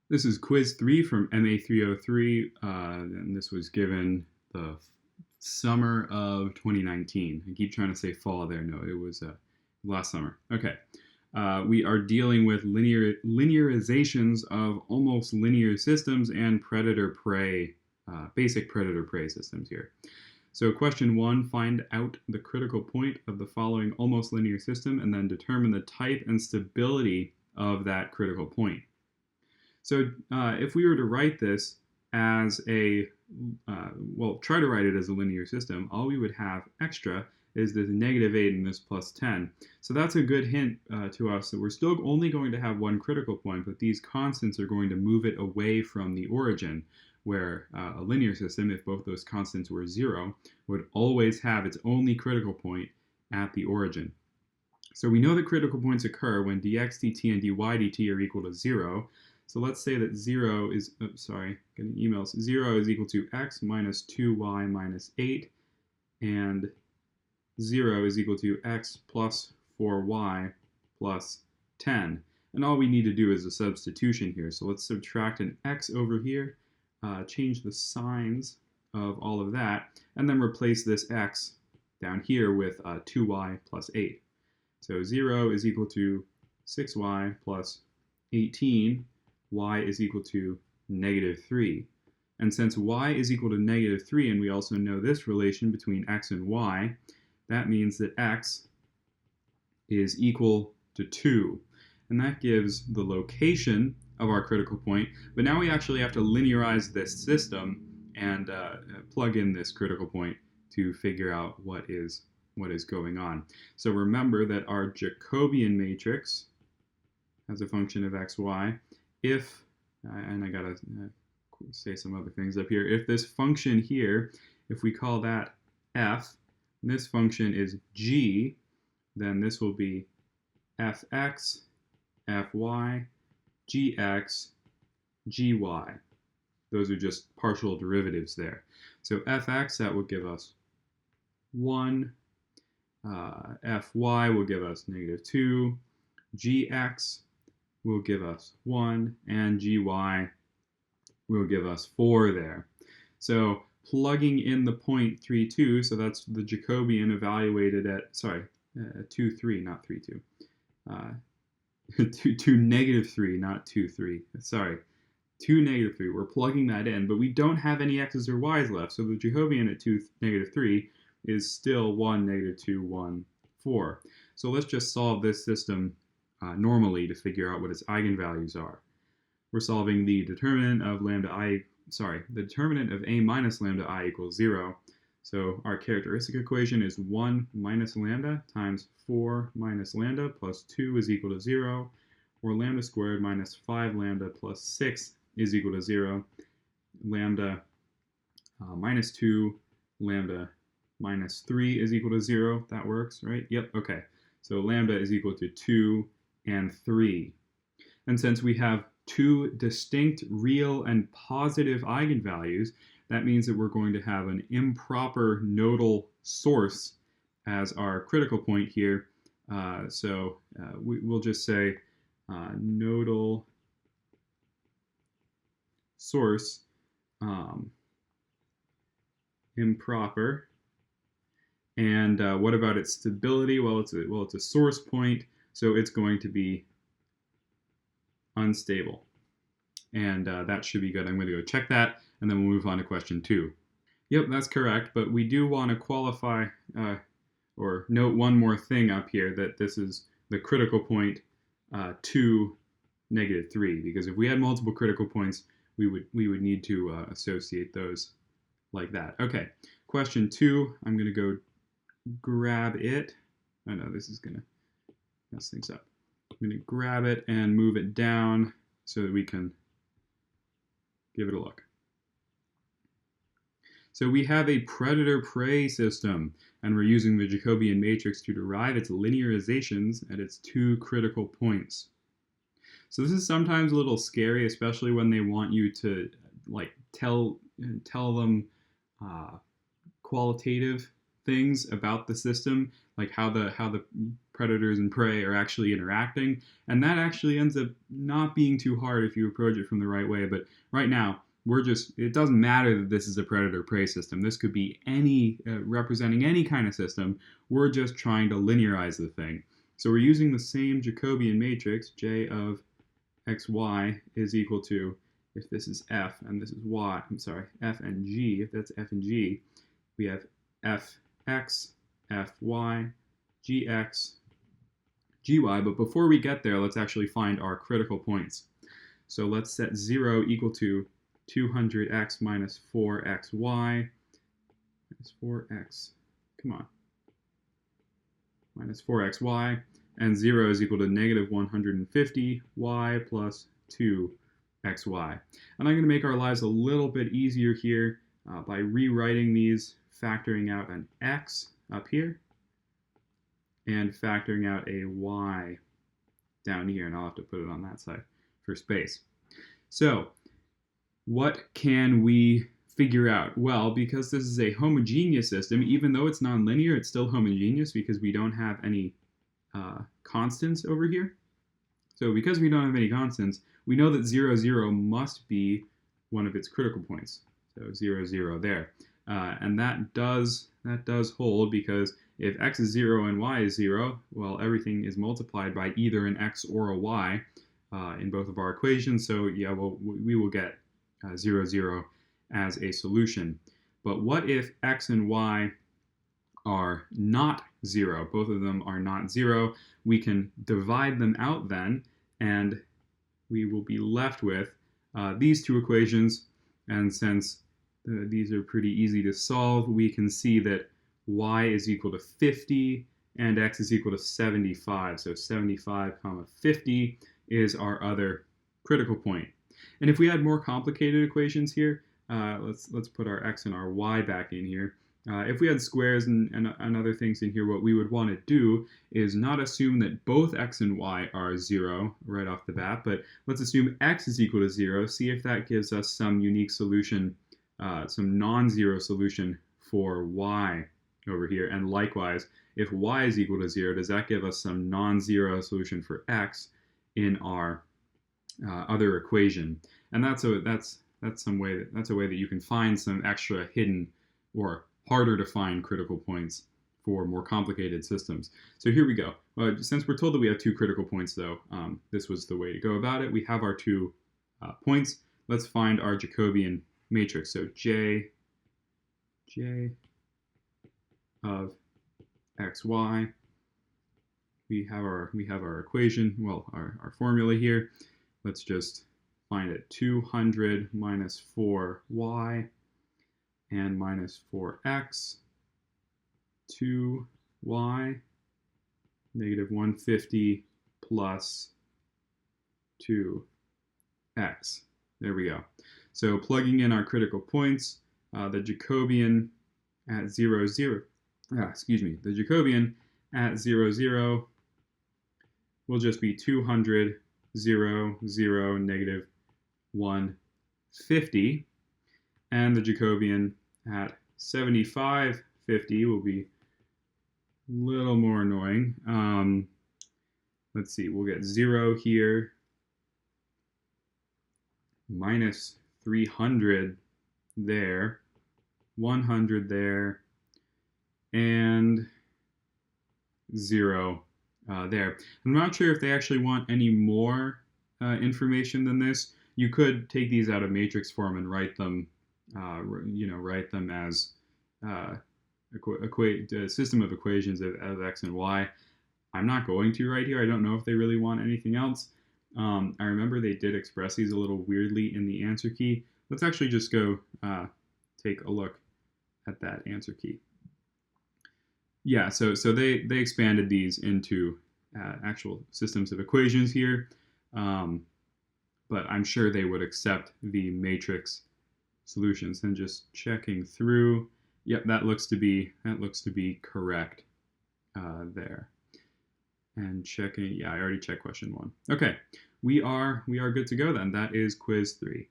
This is quiz 3 from MA 303, and this was given the summer of 2019. I keep trying to say fall there. No, it was last summer. Okay. We are dealing with linearizations of almost linear systems and predator-prey, basic predator-prey systems here. So question 1, find out the critical point of the following almost linear system and then determine the type and stability of that critical point. So if we were to write this as try to write it as a linear system, all we would have extra is this -8 and this +10. So that's a good hint to us that we're still only going to have one critical point, but these constants are going to move it away from the origin, where a linear system, if both those constants were 0, would always have its only critical point at the origin. So we know that critical points occur when dx dt and dy dt are equal to 0. So let's say that 0 is, getting emails, 0 is equal to x minus 2y minus 8, and 0 is equal to x plus 4y plus 10. And all we need to do is a substitution here. So let's subtract an x over here, change the signs of all of that, and then replace this x down here with 2y plus 8. So 0 is equal to 6y plus 18. Y is equal to -3. And since y is equal to -3, and we also know this relation between x and y, that means that x is equal to 2. And that gives the location of our critical point. But now we actually have to linearize this system and plug in this critical point to figure out what is going on. So remember that our Jacobian matrix as a function of x, y, if, and I gotta say some other things up here, if this function here, if we call that f, and this function is g, then this will be fx, fy, gx, gy. Those are just partial derivatives there. So fx, that will give us 1, fy will give us -2, gx will give us 1, and gy will give us 4 there. So plugging in the point 3, 2, so that's the Jacobian evaluated at, 2, 3, not 3, 2. 2 -3, not 2, 3. Sorry, 2 -3. We're plugging that in, but we don't have any x's or y's left, so the Jacobian at 2, -3 is still 1, -2, 1, 4. So let's just solve this system normally to figure out what its eigenvalues are. We're solving the determinant of the determinant of a minus lambda I equals 0. So our characteristic equation is 1 minus lambda times 4 minus lambda plus 2 is equal to 0, or lambda squared minus 5 lambda plus 6 is equal to 0. Lambda minus 2, lambda minus 3 is equal to 0. That works, right? Yep, okay. So lambda is equal to 2 and 3. And since we have two distinct real and positive eigenvalues, that means that we're going to have an improper nodal source as our critical point here. We'll just say nodal source improper. And what about its stability? Well, it's a source point, so it's going to be unstable. And that should be good. I'm going to go check that, and then we'll move on to question 2. Yep, that's correct, but we do want to qualify or note one more thing up here, that this is the critical point 2, -3, because if we had multiple critical points, we would need to associate those like that. Okay, question 2, I'm going to go grab it. Oh no, this is going to mess things up. I'm going to grab it and move it down so that we can give it a look. So we have a predator-prey system, and we're using the Jacobian matrix to derive its linearizations at its two critical points. So this is sometimes a little scary, especially when they want you to tell them qualitative things about the system. like how the predators and prey are actually interacting, and that actually ends up not being too hard if you approach it from the right way. But right now, it doesn't matter that this is a predator-prey system. This could be any, representing any kind of system. We're just trying to linearize the thing. So we're using the same Jacobian matrix, J of xy is equal to, if this is f and this is y, I'm sorry, f and g, if that's f and g, we have fx, fy, gx, gy. But before we get there, let's actually find our critical points. So let's set 0 equal to 200x minus 4xy minus 4x, come on, minus 4xy, and 0 is equal to negative 150y plus 2xy. And I'm going to make our lives a little bit easier here by rewriting these, factoring out an x up here, and factoring out a y down here, and I'll have to put it on that side for space. So what can we figure out? Well, because this is a homogeneous system, even though it's nonlinear, it's still homogeneous because we don't have any constants over here. So because we don't have any constants, we know that 0, 0 must be one of its critical points. So 0, 0 there. And that does hold, because if x is 0 and y is 0, well, everything is multiplied by either an x or a y in both of our equations. So yeah, well, we will get 0, 0 as a solution. But what if x and y are not 0? Both of them are not 0. We can divide them out then, and we will be left with these two equations. And since these are pretty easy to solve, we can see that y is equal to 50 and x is equal to 75. So 75, 50 is our other critical point. And if we had more complicated equations here, let's put our x and our y back in here. If we had squares and other things in here, what we would want to do is not assume that both x and y are 0 right off the bat, but let's assume x is equal to 0, see if that gives us some unique solution, some non-zero solution for y over here. And likewise, if y is equal to 0, does that give us some non-zero solution for x in our other equation? And that's a way that you can find some extra hidden or harder to find critical points for more complicated systems. So here we go. Since we're told that we have two critical points, though, this was the way to go about it. We have our 2 points. Let's find our Jacobian matrix. So J of xy. We have our equation, well, our formula here. Let's just find it. 200 minus 4y and minus 4x, 2y, negative 150 plus 2x. There we go. So plugging in our critical points, the Jacobian at 0, 0, the Jacobian at 0, 0 will just be 200, 0, 0, negative 150. And the Jacobian at 75, 50 will be a little more annoying. Let's see, we'll get 0 here, minus 300 there, 100 there, and 0 there. I'm not sure if they actually want any more information than this. You could take these out of matrix form and write them, write them as a system of equations of x and y. I'm not going to right here. I don't know if they really want anything else. I remember they did express these a little weirdly in the answer key. Let's actually just go take a look at that answer key. Yeah, so they expanded these into actual systems of equations here, but I'm sure they would accept the matrix solutions. And just checking through, yep, that looks to be correct there. And checking, yeah, I already checked question 1. Okay, we are good to go then. That is quiz 3.